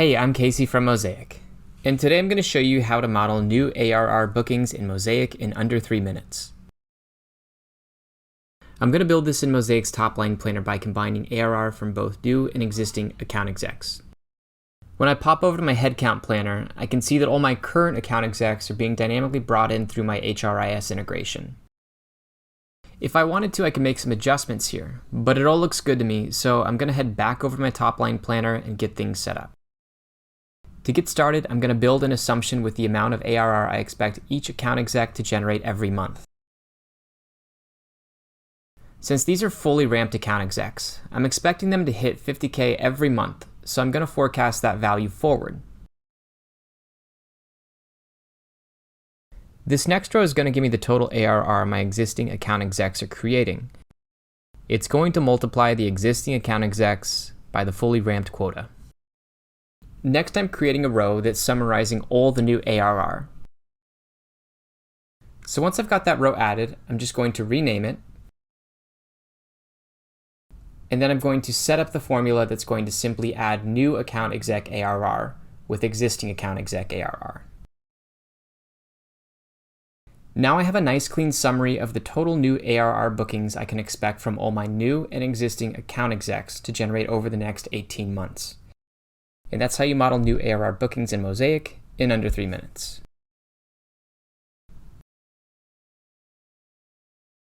Hey, I'm Casey from Mosaic, and today I'm going to show you how to model new ARR bookings in Mosaic in under 3 minutes. I'm going to build this in Mosaic's top-line planner by combining ARR from both new and existing account execs. When I pop over to my headcount planner, I can see that all my current account execs are being dynamically brought in through my HRIS integration. If I wanted to, I could make some adjustments here, but it all looks good to me, so I'm going to head back over to my top-line planner and get things set up. To get started, I'm going to build an assumption with the amount of ARR I expect each account exec to generate every month. Since these are fully ramped account execs, I'm expecting them to hit $50K every month, so I'm going to forecast that value forward. This next row is going to give me the total ARR my existing account execs are creating. It's going to multiply the existing account execs by the fully ramped quota. Next, I'm creating a row that's summarizing all the new ARR. So once I've got that row added, I'm just going to rename it. And then I'm going to set up the formula that's going to simply add new account exec ARR with existing account exec ARR. Now I have a nice clean summary of the total new ARR bookings I can expect from all my new and existing account execs to generate over the next 18 months. And that's how you model new ARR bookings in Mosaic in under 3 minutes.